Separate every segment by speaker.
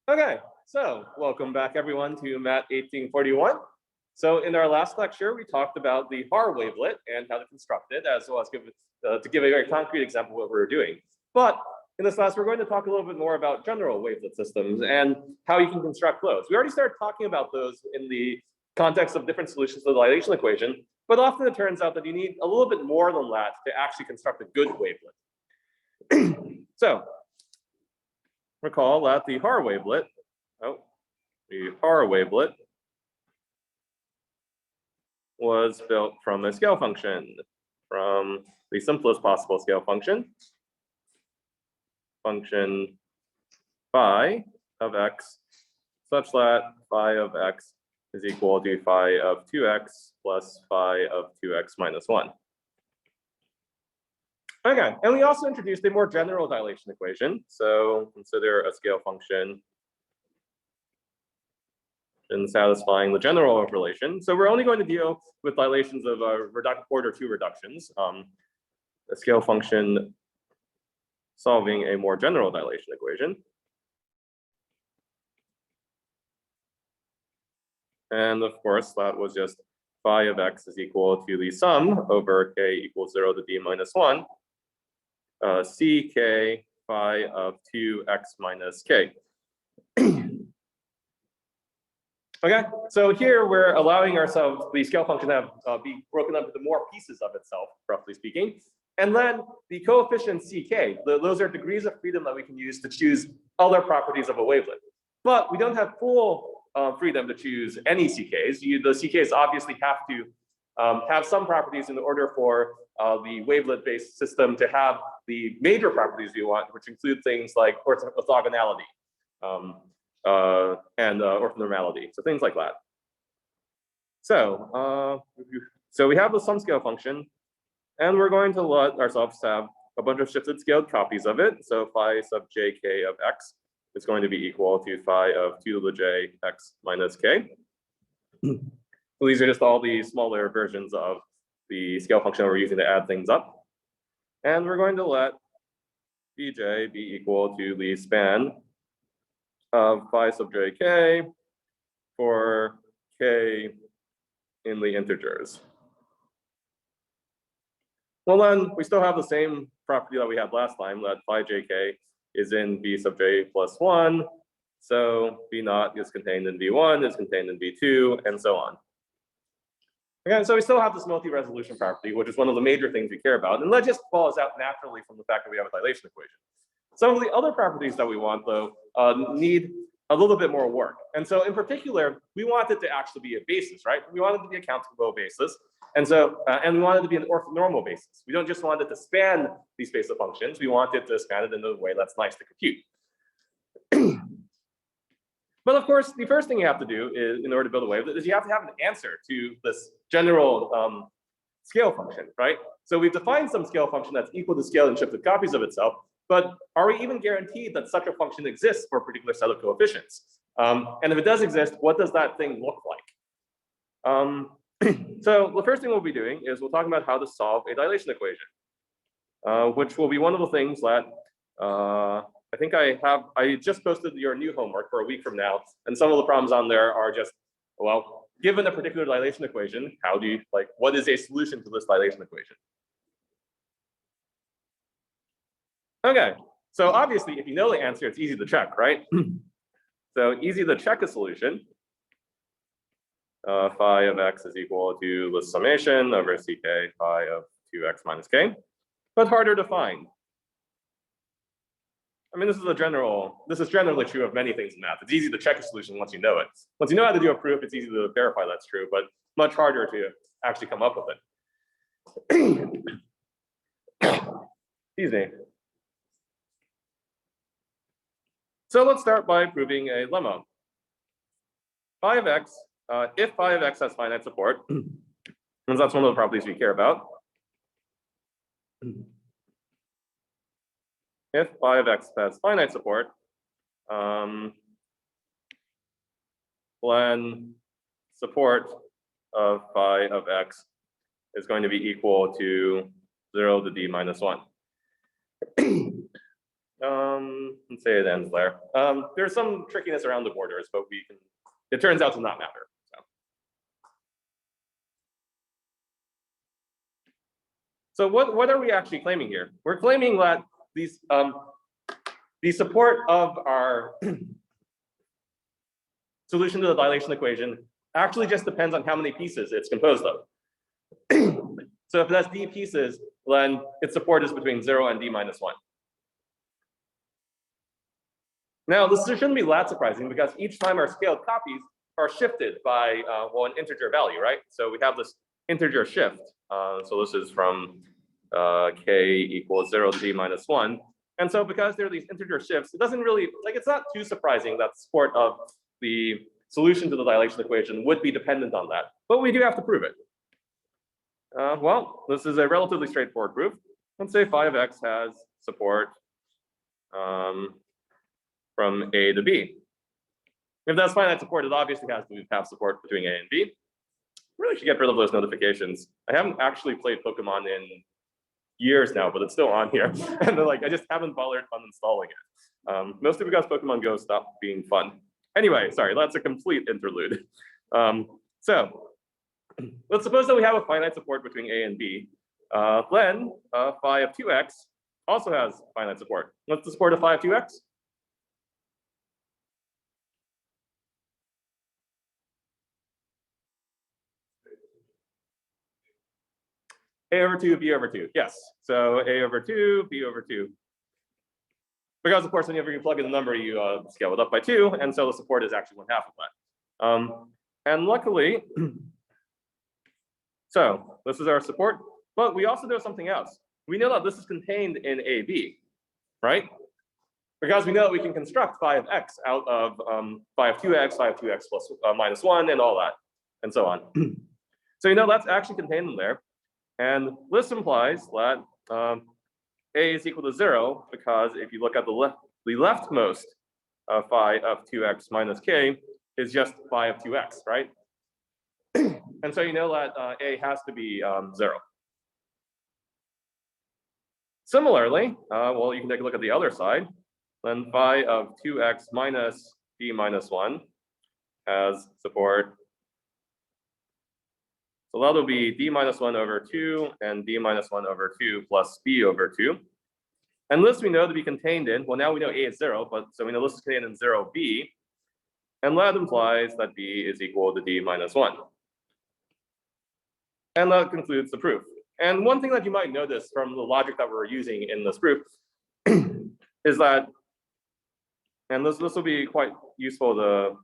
Speaker 1: Okay, so welcome back everyone to MAT1841. So in our last lecture, we talked about the HAR wavelet and how to construct it, as well as to give a very concrete example of what we're doing. But in this class, we're going to talk a little bit more about general wavelet systems and how you can construct those. We already started talking about those in the context of different solutions to the dilation equation, but often it turns out that you need a little bit more than that to actually construct a good wavelet. So recall that the HAR wavelet was built from a scale function, from the simplest possible scale function phi of x, such that phi of x is equal to phi of 2x plus phi of 2x minus 1. Okay, and we also introduced a more general dilation equation. So consider a scale function in satisfying the general relation. So we're only going to deal with dilations of order 2 reductions. A scale function solving a more general dilation equation. And of course, that was just phi of x is equal to the sum over k equals 0 to d minus 1. ck phi of 2x minus k. Okay, so here we're allowing ourselves the scale function to have, be broken up into more pieces of itself, roughly speaking. And then the coefficient ck, those are degrees of freedom that we can use to choose other properties of a wavelet. But we don't have full freedom to choose any ck's. The ck's obviously have to have some properties in order for the wavelet-based system to have the major properties we want, which include things like orthogonality and orthonormality, so things like that. So we have the sum scale function, and we're going to let ourselves have a bunch of shifted scaled copies of it. So phi sub jk of x is going to be equal to phi of 2 to the j x minus k. So these are just all the smaller versions of the scale function we're using to add things up. And we're going to let bj be equal to the span of phi sub jk for k in the integers. Well, then we still have the same property that we had last time, that phi jk is in b sub j plus 1. So b naught is contained in b1, is contained in b2, and so on. Okay, so we still have this multi-resolution property, which is one of the major things we care about. And that just follows out naturally from the fact that we have a dilation equation. Some of the other properties that we want, though, need a little bit more work. And so in particular, we want it to actually be a basis, right? We want it to be a countable basis. And so, and we want it to be an orthonormal basis. We don't just want it to span these basic functions. We want it to span it in a way that's nice to compute. But of course, the first thing you have to do is, in order to build a wavelet, is you have to have an answer to this general scale function, right? So we've defined some scale function that's equal to scaled and shifted copies of itself, but are we even guaranteed that such a function exists for a particular set of coefficients? And if it does exist, what does that thing look like? So the first thing we'll be doing is we'll talk about how to solve a dilation equation, which will be one of the things that I think I just posted your new homework for a week from now, and some of the problems on there are just, well, given a particular dilation equation, how do you, what is a solution to this dilation equation? Okay, so obviously, if you know the answer, it's easy to check, right? So easy to check a solution. Phi of x is equal to the summation over ck phi of 2x minus k, but harder to find. I mean, this is generally true of many things in math. It's easy to check a solution once you know it. Once you know how to do a proof, it's easy to verify that's true, but much harder to actually come up with it. Excuse me. So let's start by proving a lemma. Phi of x, if phi of x has finite support, and that's one of the properties we care about. If phi of x has finite support, then support of phi of x is going to be equal to 0 to d minus 1. let's say it ends there. There's some trickiness around the borders, but it turns out to not matter. So what are we actually claiming here? We're claiming that the support of our solution to the dilation equation actually just depends on how many pieces it's composed of. So if it has d pieces, then its support is between 0 and d minus 1. Now, this shouldn't be that surprising because each time our scaled copies are shifted by an integer value, right? So we have this integer shift. So this is from k equals 0 to d minus 1. And so because there are these integer shifts, it doesn't really, it's not too surprising that support of the solution to the dilation equation would be dependent on that. But we do have to prove it. Well, this is a relatively straightforward proof. Let's say phi of x has support from A to B. If that's finite support, it obviously has to have support between A and B. Really should get rid of those notifications. I haven't actually played Pokemon in years now, but it's still on here. And I just haven't bothered uninstalling it. Mostly because Pokemon Go stopped being fun. Anyway, sorry, that's a complete interlude. So let's suppose that we have a finite support between A and B. Then phi of 2x also has finite support. What's the support of phi of 2x? A over 2, B over 2. Yes. So A over 2, B over 2. Because, of course, whenever you plug in the number, you scale it up by 2. And so the support is actually 1/2 of that. And luckily, so this is our support. But we also know something else. We know that this is contained in AB, right? Because we know that we can construct phi of x out of phi of 2x, phi of 2x plus minus 1, and all that, and so on. So you know that's actually contained in there. And this implies that A is equal to 0, because if you look at the leftmost phi of 2x minus k is just phi of 2x, right? And so you know that A has to be 0. Similarly, well, you can take a look at the other side. Then phi of 2x minus b minus 1 has support. So that'll be d minus 1 over 2 and d minus 1 over 2 plus b over 2. And this we know to be contained in, well, now we know A is 0, but so we know this is contained in 0b. And that implies that b is equal to d minus 1. And that concludes the proof. And one thing that you might notice from the logic that we're using in this proof is that, and this will be quite useful to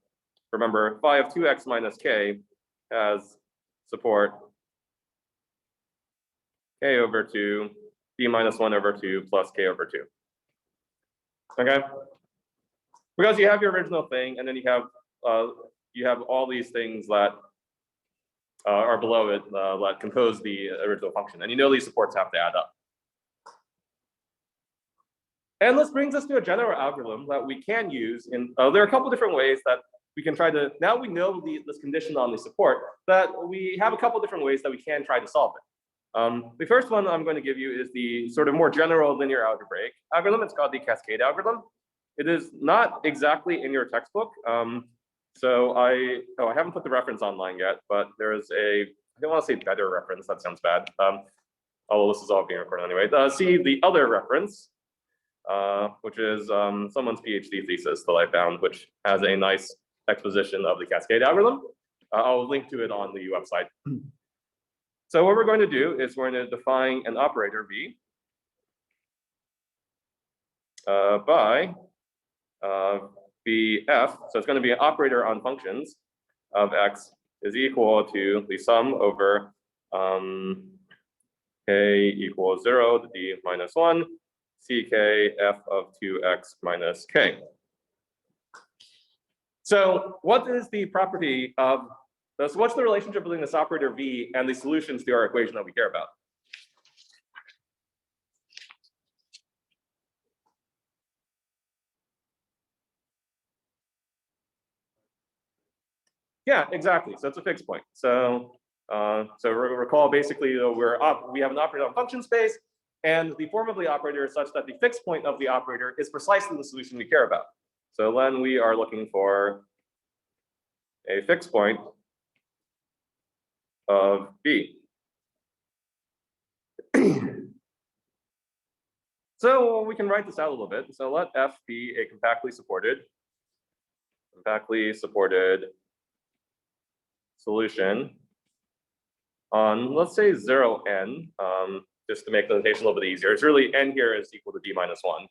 Speaker 1: remember, phi of 2x minus k has support k over 2, d minus 1 over 2 plus k over 2. Okay? Because you have your original thing, and then you have all these things that are below it that compose the original function. And you know these supports have to add up. And this brings us to a general algorithm that we can use in, there are a couple different ways that we can try to, now we know this condition on the support, that we have a couple different ways that we can try to solve it. The first one I'm going to give you is the sort of more general linear algebraic algorithm. It's called the Cascade Algorithm. It is not exactly in your textbook. So I haven't put the reference online yet, but there is I don't want to say better reference, that sounds bad. Although this is all being recorded anyway. See the other reference, which is someone's PhD thesis that I found, which has a nice exposition of the Cascade algorithm. I'll link to it on the website. So what we're going to do is we're going to define an operator V by Bf, so it's going to be an operator on functions of x is equal to the sum over k equals 0 to d minus 1, ck f of 2x minus k. So what is the property of, so what's the relationship between this operator V and the solutions to our equation that we care about? Yeah, exactly. So it's a fixed point. So recall basically we have an operator on function space, And the form of the operator is such that the fixed point of the operator is precisely the solution we care about. So then we are looking for a fixed point of B. So we can write this out a little bit. So let F be a compactly supported solution on, let's say, 0n, just to make the notation a little bit easier. It's really n here is equal to d minus 1.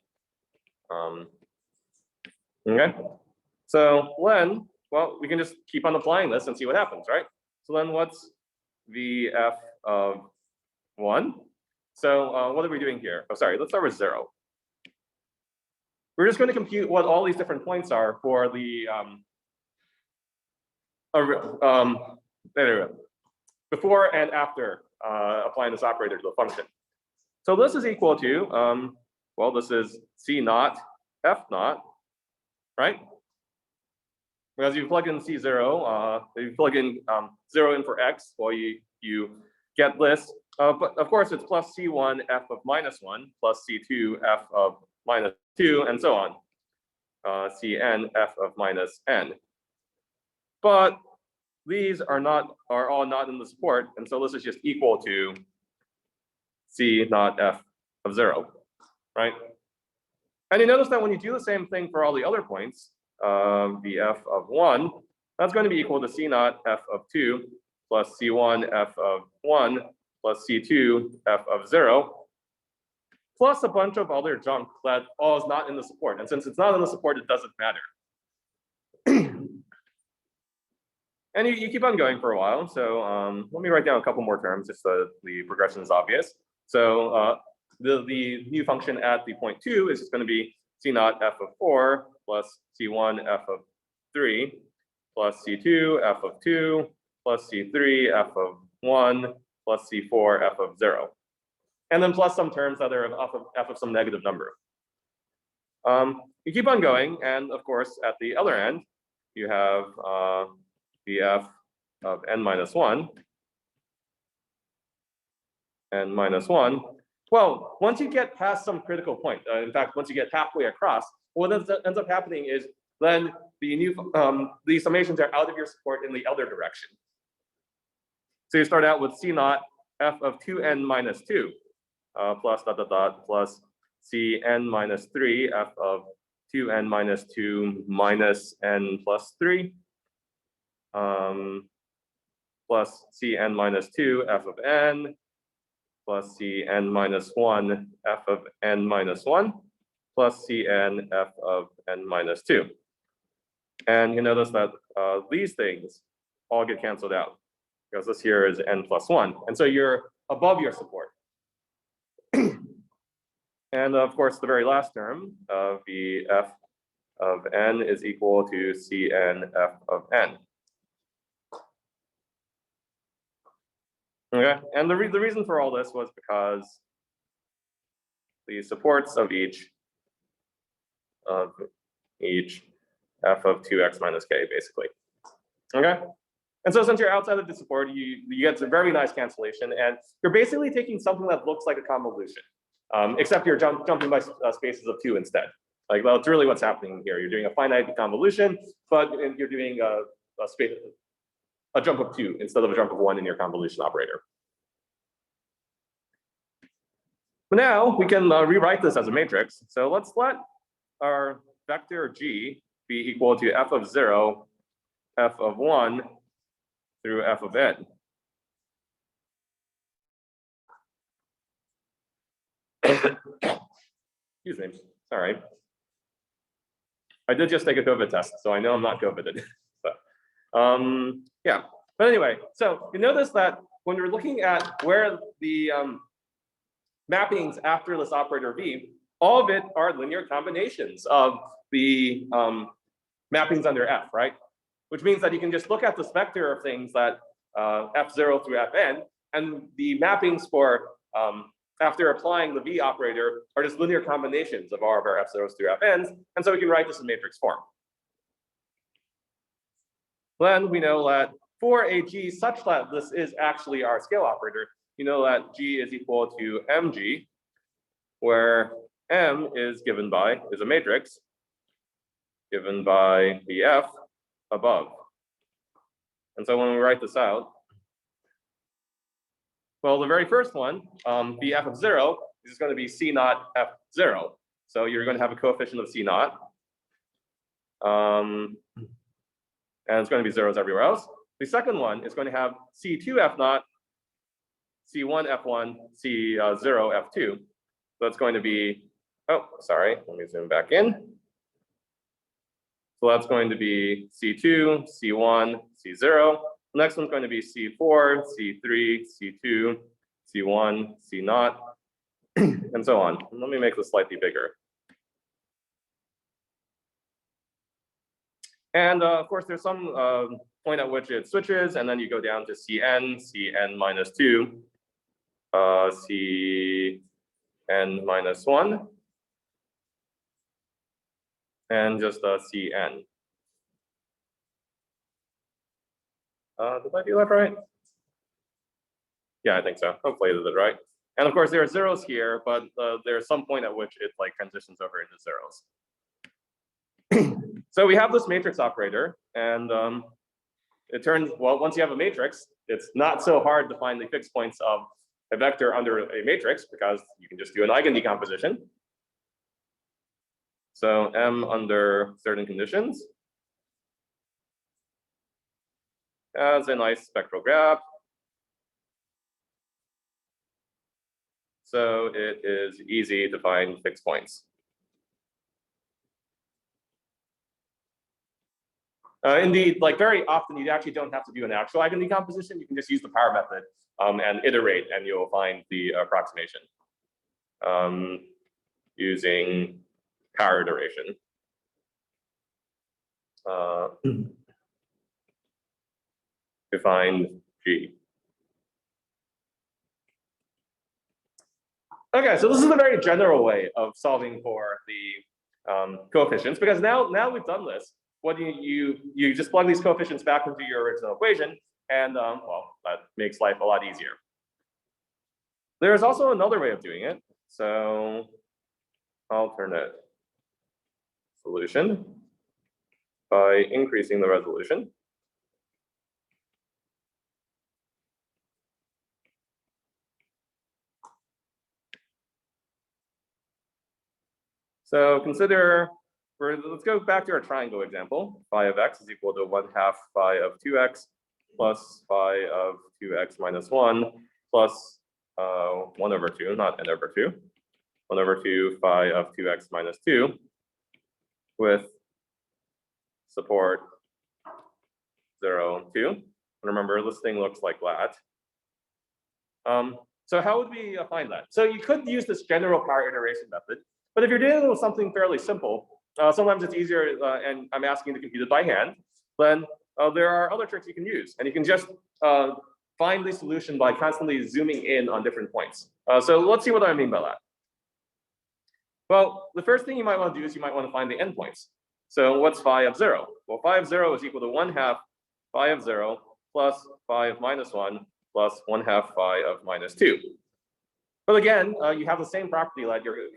Speaker 1: Okay, so then, well, we can just keep on applying this and see what happens, right? So then what's VF of 1? So what are we doing here? Oh, sorry, let's start with 0. We're just going to compute what all these different points are for the before and after applying this operator to the function. So this is equal to, well, this is C naught, F naught, right? Because you plug in C0, you plug in 0 in for X, well, you get this. But of course, it's plus C1 F of minus 1 plus C2 F of minus 2, and so on. Cn F of minus n. But these are all not in the support, and so this is just equal to C naught F of 0, right? And you notice that when you do the same thing for all the other points, the F of 1, that's going to be equal to C naught F of 2 plus C1 F of 1 plus C2 F of 0, plus a bunch of other junk that all is not in the support. And since it's not in the support, it doesn't matter. And you keep on going for a while. So let me write down a couple more terms just so the progression is obvious. So the new function at the point 2 is just going to be C naught F of 4 plus C1 F of 3 plus C2 F of 2 plus C3 F of 1 plus C4 F of 0. And then plus some terms that are f of some negative number. You keep on going, and of course, at the other end, you have the F of n minus 1, n minus 1. Well, once you get past some critical point, in fact, once you get halfway across, what ends up happening is then the summations are out of your support in the other direction. So you start out with C naught F of 2n minus 2 plus dot dot dot plus Cn minus 3 F of 2n minus 2 minus n plus 3 plus Cn minus 2 F of n plus Cn minus 1 F of n minus 1 plus Cn F of n minus 2. And you notice that these things all get canceled out because this here is n plus 1. And so you're above your support. And of course, the very last term of the F of n is equal to Cn F of n. Okay, and the reason for all this was because the supports of each f of 2x minus k, basically. Okay, and so since you're outside of the support, you get a very nice cancellation, and you're basically taking something that looks like a convolution, except you're jumping by spaces of 2 instead. Like, well, it's really what's happening here. You're doing a finite convolution, but you're doing a jump of 2 instead of a jump of 1 in your convolution operator. But now we can rewrite this as a matrix. So let's let our vector G be equal to f of 0, f of 1 through f of n. Excuse me, sorry. I did just take a COVID test, so I know I'm not COVIDed. But, yeah, but anyway, so you notice that when you're looking at where the mappings after this operator V, all of it are linear combinations of the mappings under F, right? Which means that you can just look at this vector of things that F0 through Fn, and the mappings for after applying the V operator are just linear combinations of all of our F0s through Fn's, and so we can write this in matrix form. Then we know that for a G such that this is actually our scale operator, you know that G is equal to mg, where M is a matrix given by the F above. And so when we write this out, well, the very first one, the F of 0, is going to be C naught F0. So you're going to have a coefficient of C naught. And it's going to be zeros everywhere else. The second one is going to have C2 F naught, C1 F1, C0 F2. So that's going to be, oh, sorry, let me zoom back in. So that's going to be C2, C1, C0. The next one's going to be C4, C3, C2, C1, C0, and so on. Let me make this slightly bigger. And of course, there's some point at which it switches, and then you go down to Cn, Cn minus 2, Cn minus 1, and just Cn. Did I do that right? Yeah, I think so. Hopefully I did it right. And of course, there are zeros here, but there's some point at which it like transitions over into zeros. So we have this matrix operator, and it turns, well, once you have a matrix, it's not so hard to find the fixed points of a vector under a matrix because you can just do an eigendecomposition. So M under certain conditions has a nice spectral graph. So it is easy to find fixed points. Indeed, like very often, you actually don't have to do an actual eigendecomposition. You can just use the power method and iterate, and you'll find the approximation using power iteration. To find G. Okay, so this is a very general way of solving for the coefficients, because now we've done this. What you just plug these coefficients back into your original equation, and well, that makes life a lot easier. There is also another way of doing it. So alternate solution by increasing the resolution. So consider, let's go back to our triangle example. Phi of x is equal to 1/2 phi of 2x plus phi of 2x minus 1 plus 1/2, not n/2, 1/2 phi of 2x minus 2 with support 0, 2. And remember, this thing looks like that. So how would we find that? So you could use this general power iteration method, but if you're dealing with something fairly simple, sometimes it's easier, and I'm asking you to compute it by hand, then there are other tricks you can use. And you can just find the solution by constantly zooming in on different points. So let's see what I mean by that. Well, the first thing you might want to do is you might want to find the endpoints. So what's phi of 0? Well, phi of 0 is equal to 1/2 phi of 0 plus phi of minus 1 plus 1/2 phi of minus 2. But again, you have the same property that you're,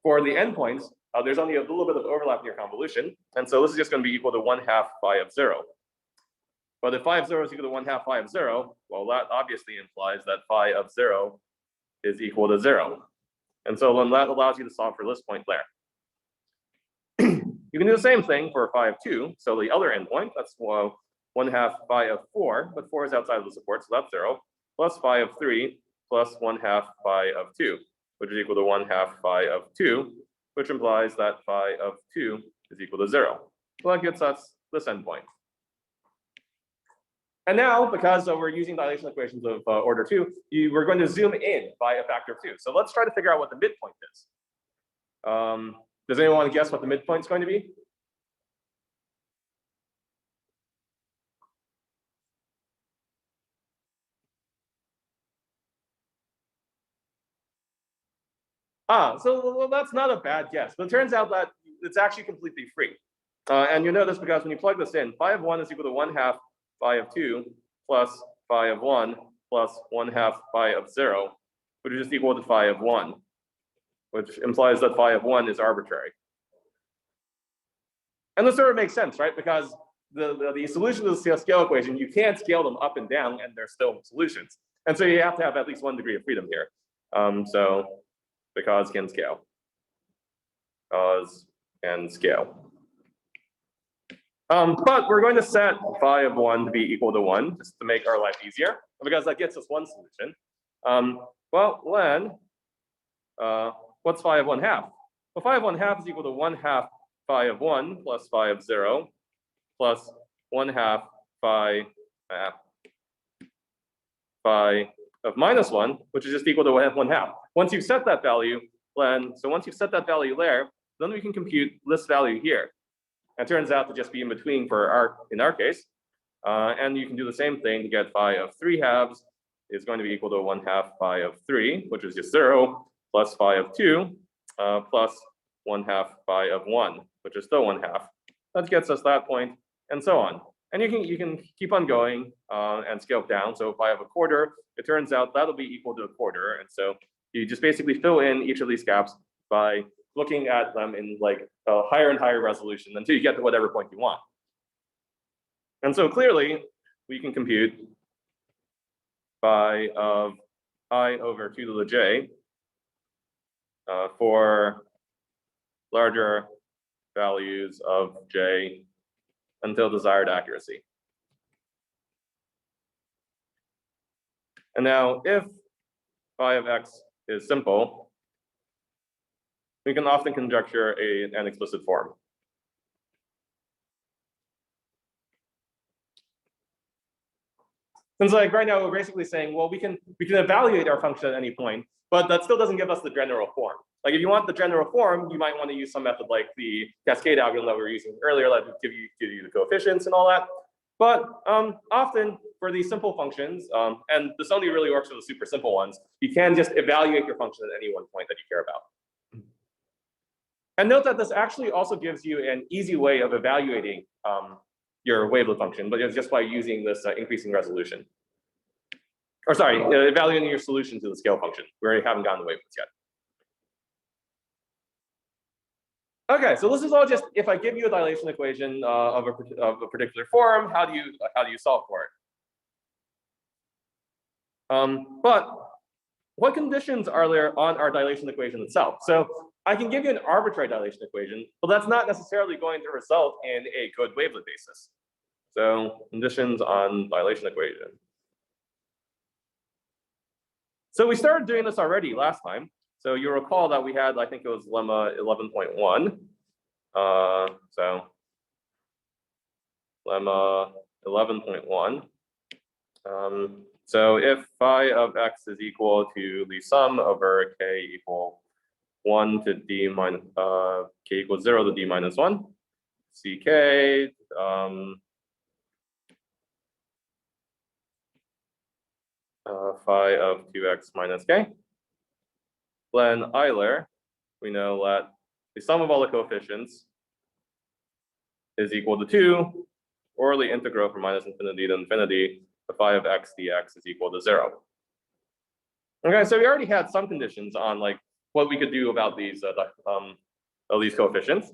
Speaker 1: for the endpoints, there's only a little bit of overlap in your convolution. And so this is just going to be equal to 1/2 phi of 0. But if phi of 0 is equal to 1/2 phi of 0, well, that obviously implies that phi of 0 is equal to 0. And so then that allows you to solve for this point there. You can do the same thing for phi of 2. So the other endpoint, that's 1/2 phi of 4, but 4 is outside of the support, so that's 0, plus phi of 3 plus 1/2 phi of 2, which is equal to 1/2 phi of 2, which implies that phi of 2 is equal to 0. So that gets us this endpoint. And now, because we're using dilation equations of order 2, we're going to zoom in by a factor of 2. So let's try to figure out what the midpoint is. Does anyone want to guess what the midpoint is going to be? So well, that's not a bad guess, but it turns out that it's actually completely free. And you know this because when you plug this in, phi of 1 is equal to 1/2 phi of 2 plus phi of 1 plus 1/2 phi of 0, which is just equal to phi of 1. which implies that phi of 1 is arbitrary. And this sort of makes sense, right? Because the solution to the scale equation, you can't scale them up and down and they're still solutions. And so you have to have at least one degree of freedom here. So because can scale. Because can scale. But we're going to set phi of 1 to be equal to 1 just to make our life easier, because that gets us one solution. Well, then, what's phi of 1/2? Well, phi of 1/2 is equal to 1/2 phi of 1 plus phi of 0 plus 1/2 phi of minus 1, which is just equal to 1/2. Once you've set that value, then, so once you've set that value there, then we can compute this value here. It turns out to just be in between in our case. And you can do the same thing to get phi of 3/2 is going to be equal to 1/2 phi of 3, which is just 0, plus phi of 2, plus 1/2 phi of 1, which is still 1/2. That gets us that point, and so on. And you can keep on going and scale down. So if I have a quarter, it turns out that'll be equal to a quarter. And so you just basically fill in each of these gaps by looking at them in like a higher and higher resolution until you get to whatever point you want. And so clearly, we can compute phi of I over 2 to the j for larger values of j until desired accuracy. And now, if phi of x is simple, we can often conjecture an explicit form. Since like right now we're basically saying, well, we can evaluate our function at any point, but that still doesn't give us the general form. Like if you want the general form, you might want to use some method like the Cascade algorithm that we were using earlier that would give you the coefficients and all that. But often for these simple functions, and this only really works for the super simple ones, you can just evaluate your function at any one point that you care about. And note that this actually also gives you an easy way of evaluating your wavelet function, but it's just by using this increasing resolution. Or sorry, evaluating your solution to the scale function. We already haven't gotten the wavelets yet. Okay, so this is all just if I give you a dilation equation of a particular form, how do you solve for it? But what conditions are there on our dilation equation itself? So I can give you an arbitrary dilation equation, but that's not necessarily going to result in a good wavelet basis. So conditions on dilation equation. So we started doing this already last time. So you recall that we had, I think it was lemma 11.1. So lemma 11.1. So if phi of x is equal to the sum over k equal 1 to d minus k equals 0 to d minus 1, ck phi of 2x minus k. Then Euler, we know that the sum of all the coefficients is equal to 2, or the integral from minus infinity to infinity, the phi of x dx is equal to 0. Okay, so we already had some conditions on like what we could do about these coefficients.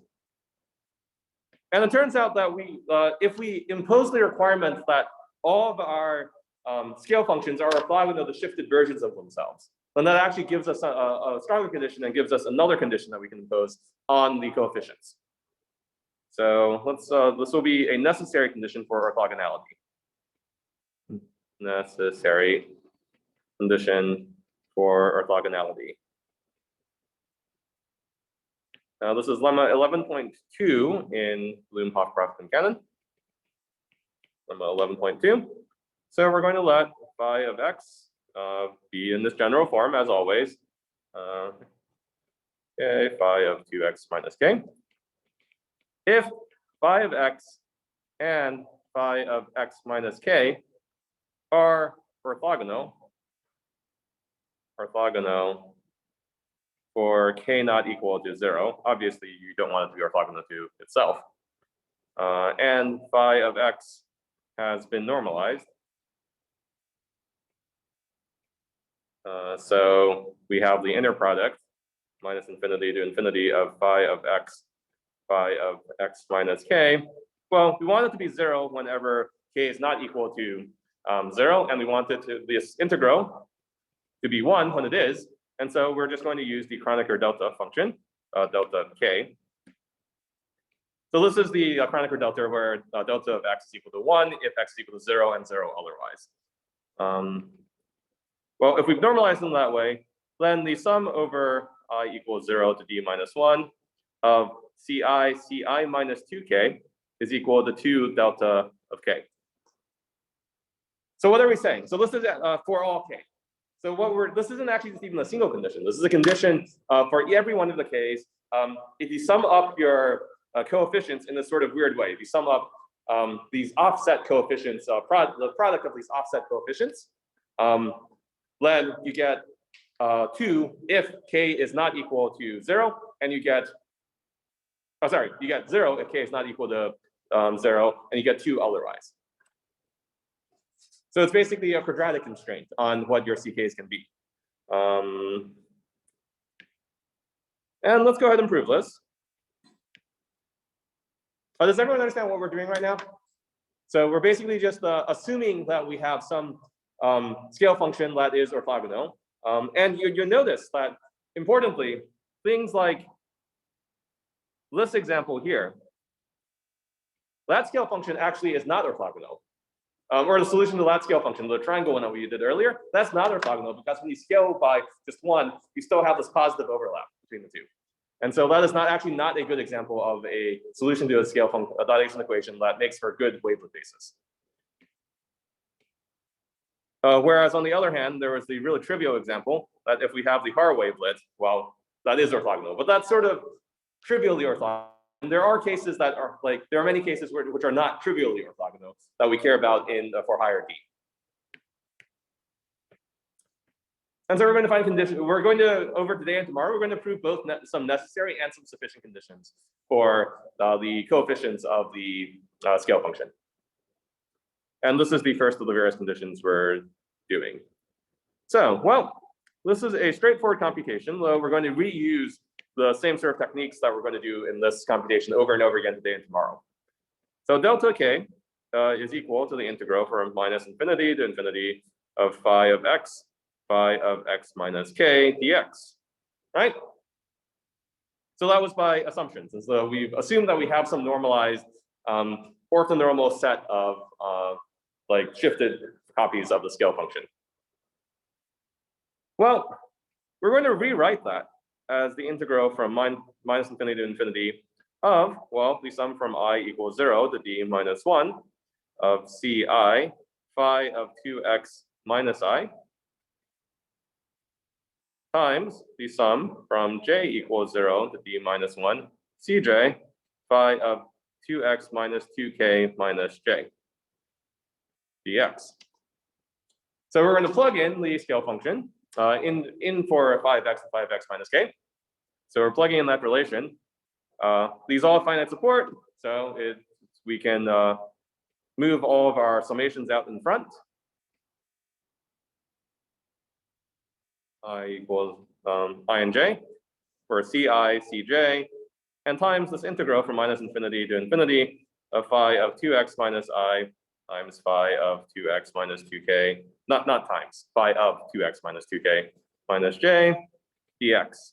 Speaker 1: And it turns out that if we impose the requirement that all of our scale functions are orthogonal to shifted versions of themselves, then that actually gives us a stronger condition and gives us another condition that we can impose on the coefficients. So this will be a necessary condition for orthogonality. Necessary condition for orthogonality. Now this is lemma 11.2 in Bloom, Hofcroft, and Cannon. Lemma 11.2. So we're going to let phi of x be in this general form as always. Okay, phi of 2x minus k. If phi of x and phi of x minus k are orthogonal for k not equal to 0, obviously you don't want it to be orthogonal to itself, and phi of x has been normalized. So we have the inner product minus infinity to infinity of phi of x minus k. Well, we want it to be 0 whenever k is not equal to 0, and we want it to this integral to be 1 when it is. And so we're just going to use the Kronecker delta function, delta k. So this is the Kronecker delta where delta of x is equal to 1 if x is equal to 0 and 0 otherwise. Well, if we've normalized them that way, then the sum over I equals 0 to d minus 1 of ci minus 2k is equal to 2 delta of k. So what are we saying? So this is for all k. So this isn't actually just even a single condition. This is a condition for every one of the k's. If you sum up your coefficients in this sort of weird way, if you sum up these offset coefficients, the product of these offset coefficients, then you get 2 if k is not equal to 0, and you get, you get 0 if k is not equal to 0, and you get 2 otherwise. So it's basically a quadratic constraint on what your CKs can be. And let's go ahead and prove this. Does everyone understand what we're doing right now? So we're basically just assuming that we have some scale function that is orthogonal. And you notice that, importantly, things like this example here, that scale function actually is not orthogonal. Or the solution to that scale function, the triangle one that we did earlier, that's not orthogonal because when you scale by just 1, you still have this positive overlap between the two. And so that is actually not a good example of a solution to a scale function, a dilation equation that makes for a good wavelet basis. Whereas on the other hand, there was the really trivial example that if we have the Haar wavelet, well, that is orthogonal, but that's sort of trivially orthogonal. And there are cases that are there are many cases which are not trivially orthogonal that we care about for higher D. And so we're going to find conditions. We're going to, over today and tomorrow, we're going to prove both some necessary and some sufficient conditions for the coefficients of the scale function. And this is the first of the various conditions we're doing. So, well, this is a straightforward computation, though we're going to reuse the same sort of techniques that we're going to do in this computation over and over again today and tomorrow. So delta k is equal to the integral from minus infinity to infinity of phi of x minus k dx, right? So that was by assumptions. And so we've assumed that we have some normalized orthonormal set of shifted copies of the scale function. Well, we're going to rewrite that as the integral from minus infinity to infinity of, well, the sum from I equals 0 to d minus 1 of ci phi of 2x minus I times the sum from j equals 0 to d minus 1 cj phi of 2x minus 2k minus j dx. So we're going to plug in the scale function in for 5x and 5x minus k. So we're plugging in that relation. These all have finite support, so we can move all of our summations out in front. I equals I and j for ci, cj, and times this integral from minus infinity to infinity of phi of 2x minus I times phi of 2x minus 2k, not times, phi of 2x minus 2k minus j dx.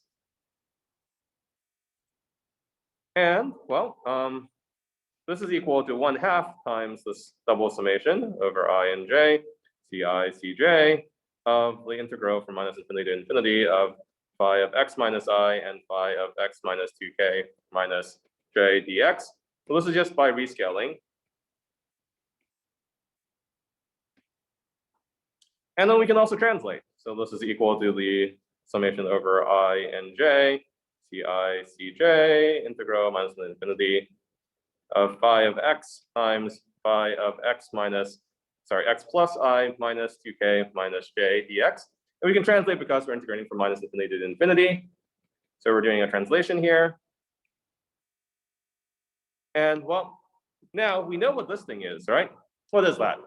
Speaker 1: And, well, this is equal to 1/2 times this double summation over I and j, ci, cj, of the integral from minus infinity to infinity of phi of x minus I and phi of x minus 2k minus j dx. So this is just by rescaling. And then we can also translate. So this is equal to the summation over I and j, ci, cj, integral minus infinity of phi of x times phi of x plus I minus 2k minus j dx. And we can translate because we're integrating from minus infinity to infinity. So we're doing a translation here. And well, now we know what this thing is, right? What is that?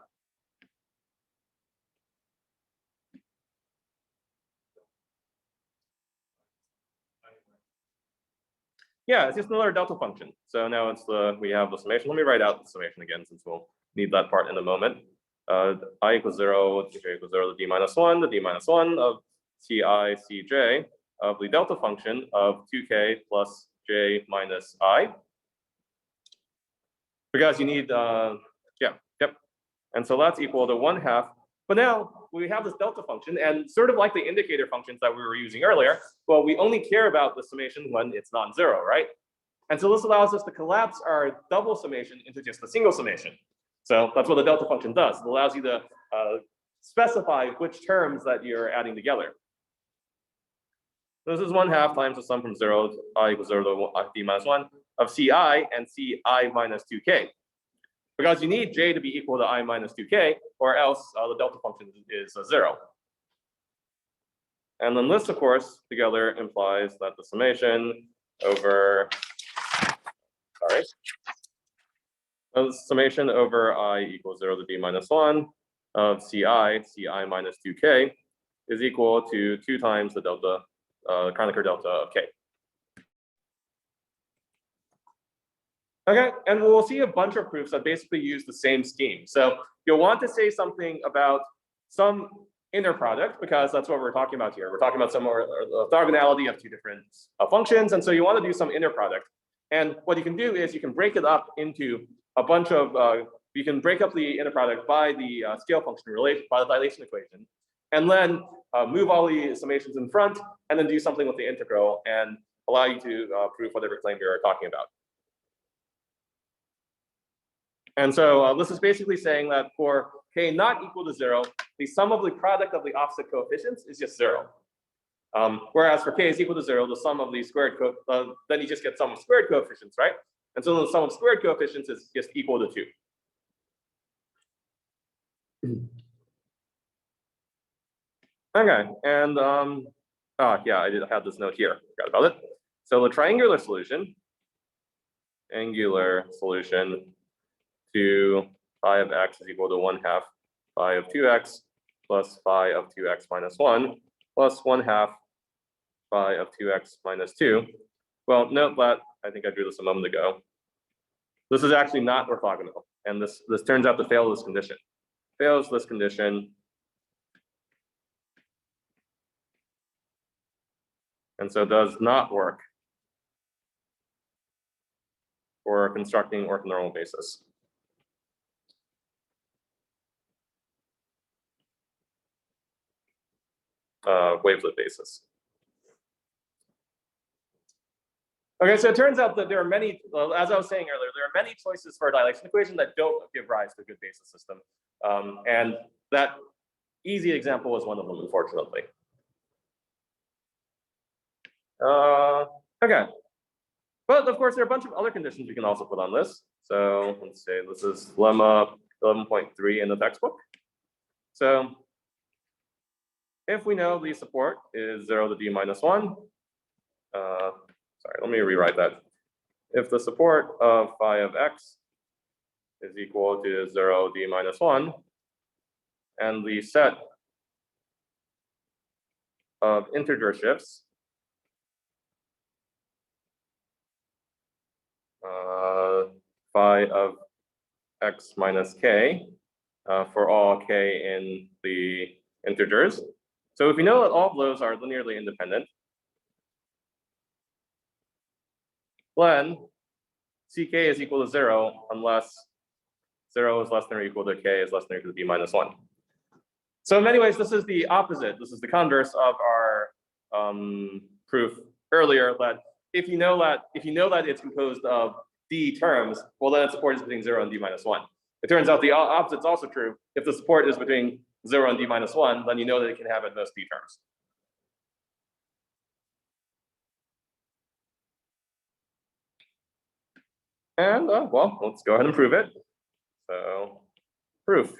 Speaker 1: Yeah, it's just another delta function. So now it's we have the summation. Let me write out the summation again, since we'll need that part in a moment. I equals 0, j equals 0, the d minus 1 of ci cj of the delta function of 2k plus j minus I. Because you need, yep. And so that's equal to 1/2. But now we have this delta function, and sort of like the indicator functions that we were using earlier, well, we only care about the summation when it's non-zero, right? And so this allows us to collapse our double summation into just a single summation. So that's what the delta function does. It allows you to specify which terms that you're adding together. This is 1/2 times the sum from 0 to I equals 0 to d minus 1 of ci and ci minus 2k. Because you need j to be equal to I minus 2k, or else the delta function is 0. And then this, of course, together implies that the summation over, the summation over I equals 0 to d minus 1 of ci minus 2k is equal to 2 times the delta, Kronecker delta of k. Okay, and we'll see a bunch of proofs that basically use the same scheme. So you'll want to say something about some inner product, because that's what we're talking about here. We're talking about some orthogonality of two different functions, and so you want to do some inner product. And what you can do is you can break it up into a bunch of, you can break up the inner product by the scale function relation, by the dilation equation, and then move all the summations in front, and then do something with the integral and allow you to prove whatever claim you're talking about. And so this is basically saying that for k not equal to 0, the sum of the product of the offset coefficients is just 0. Whereas for k is equal to 0, the sum of the squared then you just get sum of squared coefficients, right? And so the sum of squared coefficients is just equal to 2. Okay, and yeah, I did have this note here. Forgot about it. So the triangular solution, to phi of x is equal to 1/2 phi of 2x plus phi of 2x minus 1 plus 1/2 phi of 2x minus 2. Well, note that I think I drew this a moment ago. This is actually not orthogonal, and this turns out to fail this condition. Fails this condition. And so does not work for constructing orthonormal basis. Wavelet basis. Okay, so it turns out that there are many, as I was saying earlier, there are many choices for a dilation equation that don't give rise to a good basis system. And that easy example was one of them, unfortunately. Okay. But of course, there are a bunch of other conditions we can also put on this. So let's say this is lemma 11.3 in the textbook. So if we know the support is 0 to d minus 1, sorry, let me rewrite that. If the support of phi of x is equal to 0 d minus 1, and the set of integer shifts phi of x minus k for all k in the integers. So if we know that all of those are linearly independent, then ck is equal to 0 unless 0 is less than or equal to k is less than or equal to d minus 1. So in many ways, this is the opposite. This is the converse of our proof earlier, that if you know that it's composed of d terms, well, then its support is between 0 and d minus 1. It turns out the opposite is also true. If the support is between 0 and d minus 1, then you know that it can have at most d terms. And well, let's go ahead and prove it. So proof.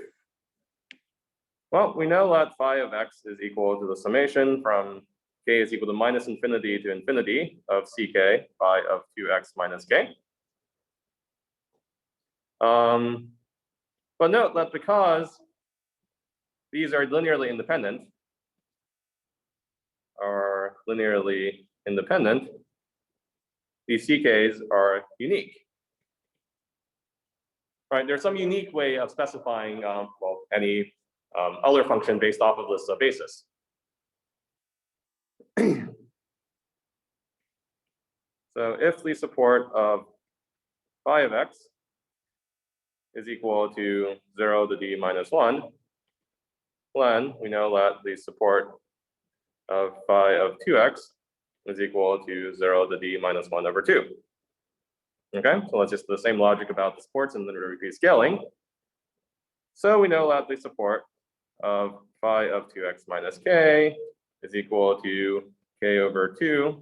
Speaker 1: Well, we know that phi of x is equal to the summation from k is equal to minus infinity to infinity of ck phi of 2x minus k. But note that because these are linearly independent, these CKs are unique. Right, there's some unique way of specifying well, any Euler function based off of this basis. So if the support of phi of x is equal to 0 to d minus 1, then we know that the support of phi of 2x is equal to 0 to d minus 1 over 2. Okay, so let's just do the same logic about the supports and then repeat scaling. So we know that the support of phi of 2x minus k is equal to k over 2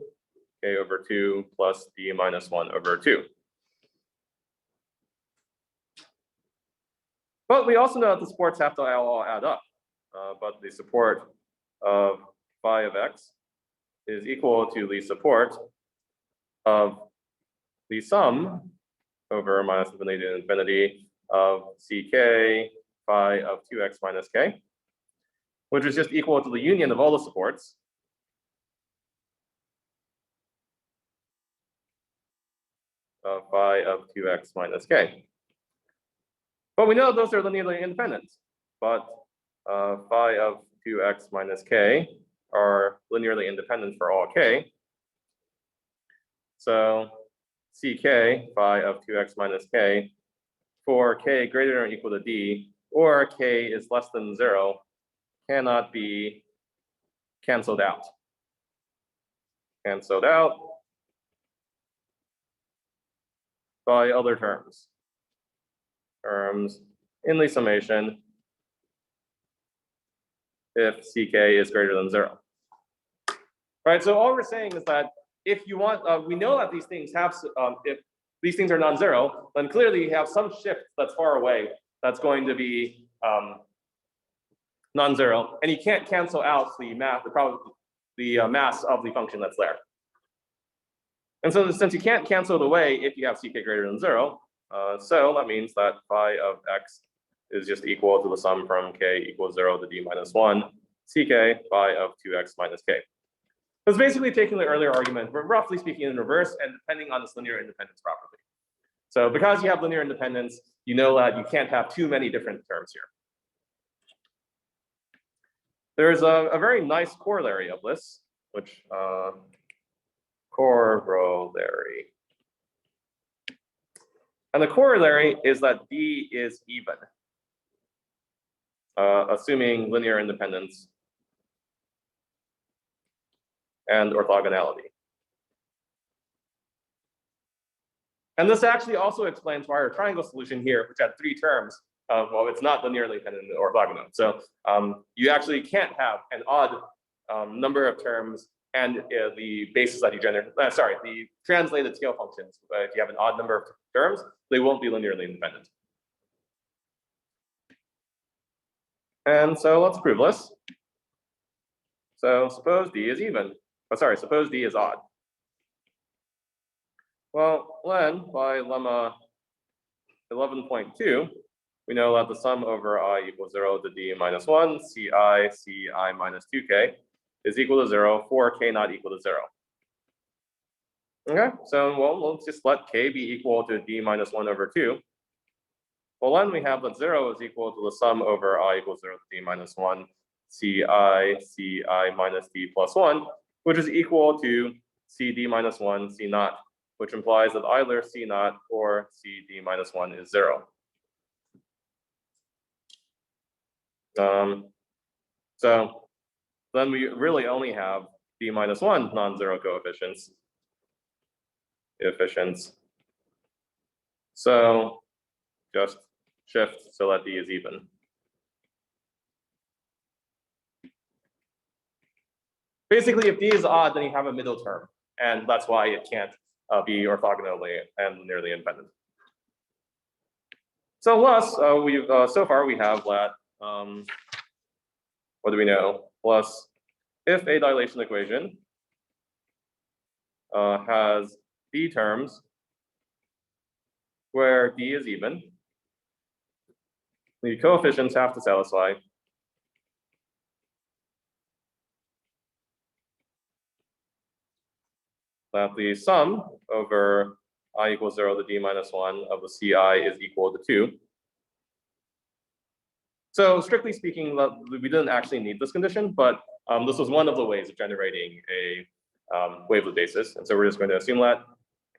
Speaker 1: plus d minus 1 over 2. But we also know that the supports have to all add up. But the support of phi of x is equal to the support of the sum over minus infinity to infinity of ck phi of 2x minus k, which is just equal to the union of all the supports of phi of 2x minus k. But we know those are linearly independent, but phi of 2x minus k are linearly independent for all k. So ck phi of 2x minus k for k greater than or equal to d, or k is less than 0, cannot be canceled out. Canceled out by other terms. Terms in the summation if ck is greater than 0. Right, so all we're saying is that if you want, we know that these things have, if these things are non-zero, then clearly you have some shift that's far away that's going to be non-zero, and you can't cancel out the mass of the function that's there. And so since you can't cancel it away if you have ck greater than 0, so that means that phi of x is just equal to the sum from k equals 0 to d minus 1, ck phi of 2x minus k. It's basically taking the earlier argument, but roughly speaking in reverse and depending on this linear independence property. So because you have linear independence, you know that you can't have too many different terms here. There's a very nice corollary of this, which corollary. And the corollary is that D is even, assuming linear independence and orthogonality. And this actually also explains why our triangle solution here, which had 3 terms, well, it's not linearly independent or orthogonal. So you actually can't have an odd number of terms and the basis that you generate, the translated scale functions. If you have an odd number of terms, they won't be linearly independent. And so let's prove this. So suppose D is even. Suppose D is odd. Well, then by lemma 11.2, we know that the sum over I equals 0 to D minus 1, Ci minus 2k is equal to 0 for k not equal to 0. Okay, so well, let's just let k be equal to D minus 1 over 2. Well, then we have that 0 is equal to the sum over I equals 0 to D minus 1, Ci minus D plus 1, which is equal to Cd minus 1, C naught, which implies that either C naught or Cd minus 1 is 0. So then we really only have D minus 1 non-zero coefficients. So just shift so that D is even. Basically, if D is odd, then you have a middle term, and that's why it can't be orthogonally and linearly independent. So plus, so far we have that. What do we know? Plus, if a dilation equation has D terms where D is even, the coefficients have to satisfy that the sum over I equals 0 to d minus 1 of the CI is equal to 2. So strictly speaking, we didn't actually need this condition, but this was one of the ways of generating a wavelet basis. And so we're just going to assume that.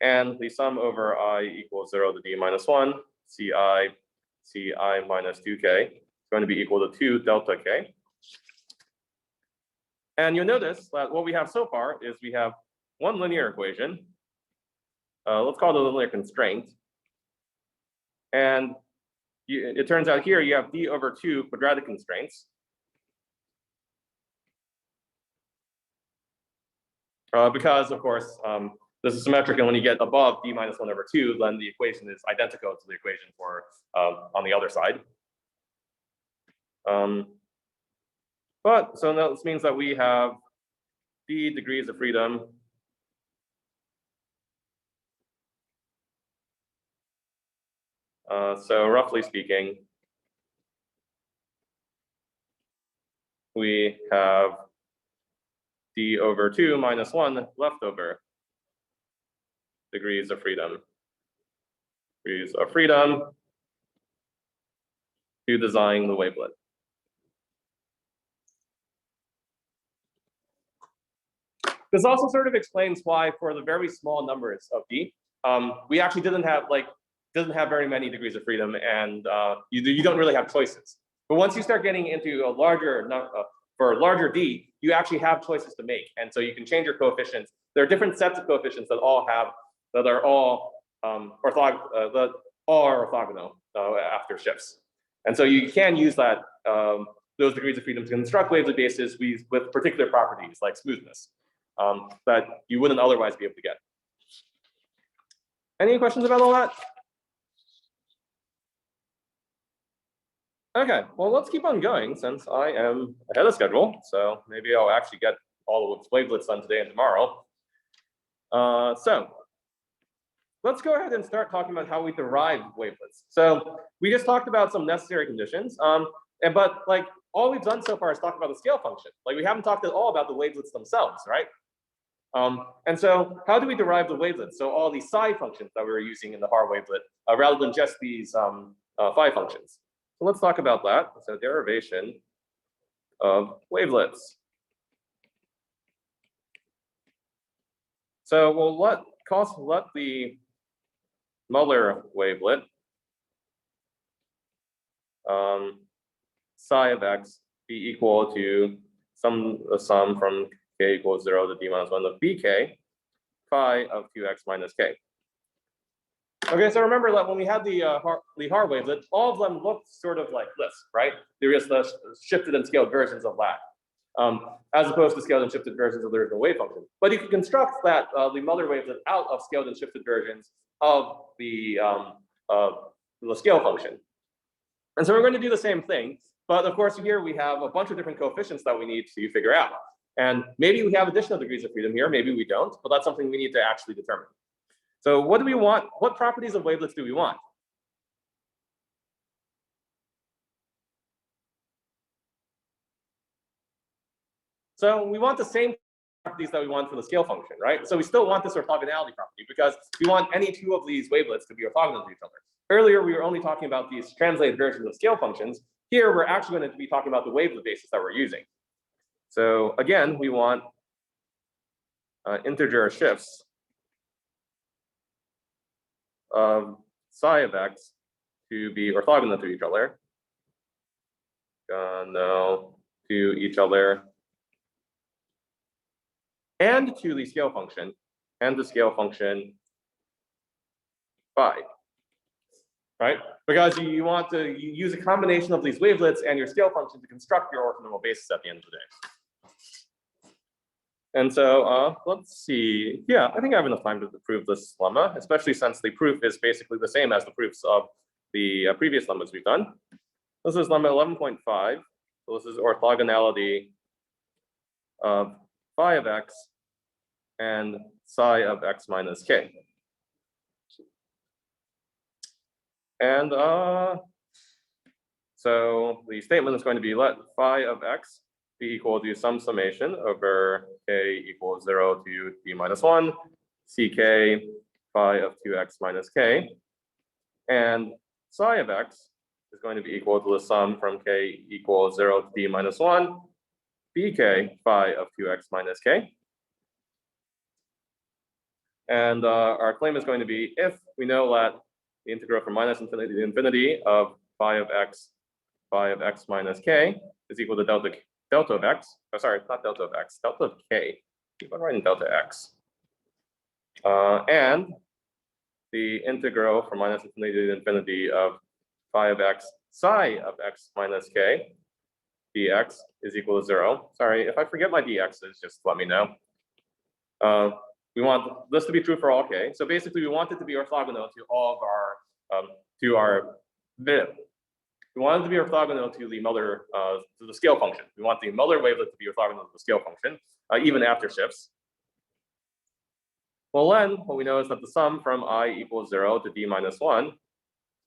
Speaker 1: And the sum over I equals 0 to d minus 1, ci minus 2k is going to be equal to 2 delta k. And you'll notice that what we have so far is we have one linear equation. Let's call it a linear constraint. And it turns out here you have d over 2 quadratic constraints. Because, of course, this is symmetric, and when you get above d minus 1 over 2, then the equation is identical to the equation for on the other side. But so now this means that we have d degrees of freedom so roughly speaking, we have d over 2 minus 1 left over degrees of freedom. Degrees of freedom to design the wavelet. This also sort of explains why, for the very small numbers of d, we actually doesn't have very many degrees of freedom, and you don't really have choices. But once you start getting into a larger for a larger d, you actually have choices to make, and so you can change your coefficients. There are different sets of coefficients that are all orthogonal after shifts, and so you can use that those degrees of freedom to construct wavelet bases with particular properties like smoothness that you wouldn't otherwise be able to get. Any questions about all that? Okay, well, let's keep on going since I am ahead of schedule. So maybe I'll actually get all of the wavelets done today and tomorrow. So let's go ahead and start talking about how we derive wavelets. So we just talked about some necessary conditions, but like all we've done so far is talk about the scale function. Like we haven't talked at all about the wavelets themselves, right? And so how do we derive the wavelets? So all these psi functions that we were using in the Haar wavelet, rather than just these phi functions. So let's talk about that. So derivation of wavelets. So we'll let the Muller wavelet psi of x be equal to the sum from k equals 0 to d minus 1 of bk phi of 2x minus k. Okay, so remember that when we had the Haar wavelet, all of them looked sort of like this, right? There is the shifted and scaled versions of that, as opposed to scaled and shifted versions of the original wave function. But you can construct that the Muller wavelet out of scaled and shifted versions of the scale function. And so we're going to do the same thing, but of course here we have a bunch of different coefficients that we need to figure out. And maybe we have additional degrees of freedom here, maybe we don't, but that's something we need to actually determine. So what do we want? What properties of wavelets do we want? So we want the same properties that we want for the scale function, right? So we still want this orthogonality property because we want any two of these wavelets to be orthogonal to each other. Earlier, we were only talking about these translated versions of scale functions. Here, we're actually going to be talking about the wavelet basis that we're using. So again, we want integer shifts of psi of x to be orthogonal to each other. To each other and to the scale function and the scale function phi, right? Because you want to use a combination of these wavelets and your scale function to construct your orthonormal basis at the end of the day. And so let's see. Yeah, I think I have enough time to prove this lemma, especially since the proof is basically the same as the proofs of the previous lemmas we've done. This is lemma 11.5. So this is orthogonality of phi of x and psi of x minus k. And so the statement is going to be let phi of x be equal to some summation over k equals 0 to d minus 1 ck phi of 2x minus k. And psi of x is going to be equal to the sum from k equals 0 to d minus 1, bk phi of 2x minus k. And our claim is going to be if we know that the integral from minus infinity to infinity of phi of x minus k is equal to delta of x. Oh, sorry, not delta of x, delta of k. Keep on writing delta x. And the integral from minus infinity to infinity of phi of x psi of x minus k dx is equal to 0. Sorry, if I forget my dx's, just let me know. We want this to be true for all k. So basically, we want it to be orthogonal to all of our we want it to be orthogonal to the Miller to the scale function. We want the Miller wavelet to be orthogonal to the scale function, even after shifts. Well, then what we know is that the sum from I equals 0 to d minus 1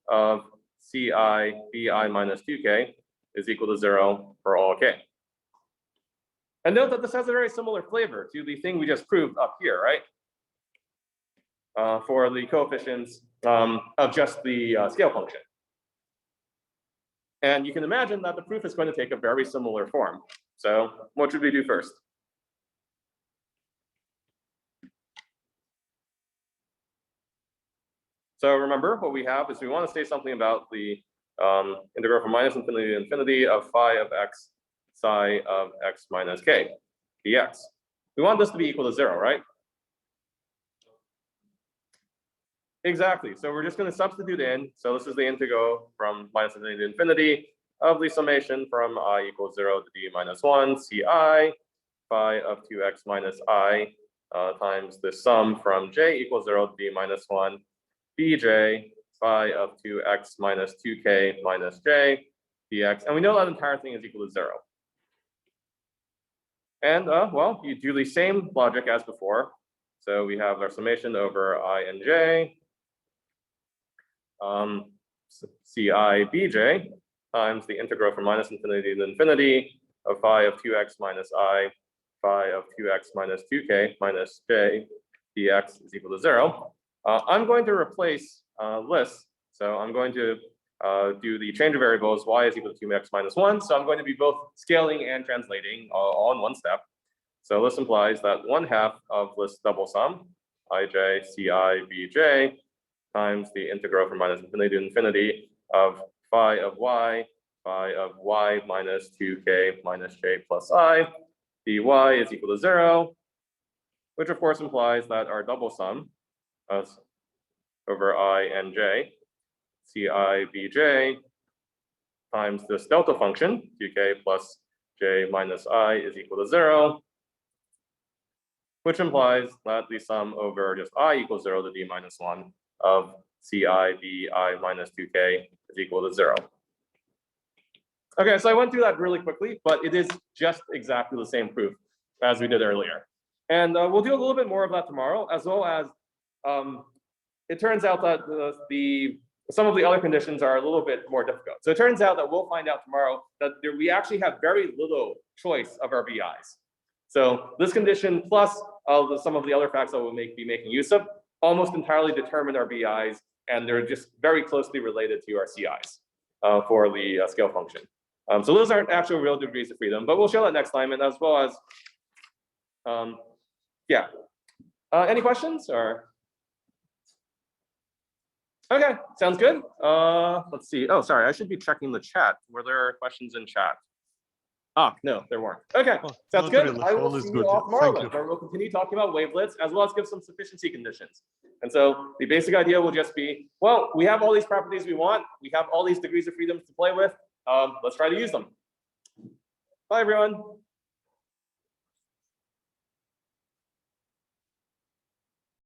Speaker 1: of ci bi minus 2k is equal to 0 for all k. And note that this has a very similar flavor to the thing we just proved up here, right? For the coefficients of just the scale function. And you can imagine that the proof is going to take a very similar form. So what should we do first? So remember, what we have is we want to say something about the integral from minus infinity to infinity of phi of x psi of x minus k dx. We want this to be equal to 0, right? Exactly. So we're just going to substitute in. So this is the integral from minus infinity to infinity of the summation from I equals 0 to d minus 1 ci phi of 2x minus I times the sum from j equals 0 to d minus 1 bj phi of 2x minus 2k minus j dx. And we know that entire thing is equal to 0. And well, you do the same logic as before. So we have our summation over I and j, ci bj times the integral from minus infinity to infinity of phi of 2x minus I phi of 2x minus 2k minus j dx is equal to 0. I'm going to replace lists. So I'm going to do the change of variables. Y is equal to 2x minus 1. So I'm going to be both scaling and translating all in one step. So this implies that 1/2 of list double sum, ij ci bj, times the integral from minus infinity to infinity of phi of y minus 2k minus j plus I, dy is equal to 0, which of course implies that our double sum over I and j, ci bj, times this delta function, 2k plus j minus I is equal to 0, which implies that the sum over just I equals 0 to d minus 1 of ci bi minus 2k is equal to 0. Okay, so I went through that really quickly, but it is just exactly the same proof as we did earlier. And we'll do a little bit more of that tomorrow, as well as it turns out that some of the other conditions are a little bit more difficult. So it turns out that we'll find out tomorrow that we actually have very little choice of our BIs. So this condition plus some of the other facts that we'll be making use of almost entirely determine our BIs, and they're just very closely related to our CIs for the scale function. So those aren't actual real degrees of freedom, but we'll show that next time, and as well as, yeah. Any questions or? Okay, sounds good. Let's see. Oh, sorry, I should be checking the chat. Were there questions in chat? Ah, no, there weren't. Okay, sounds good.
Speaker 2: Really.
Speaker 1: I will see you all tomorrow then, where we'll continue talking about wavelets as well as give some sufficiency conditions. And so the basic idea will just be, well, we have all these properties we want. We have all these degrees of freedom to play with. Let's try to use them. Bye, everyone.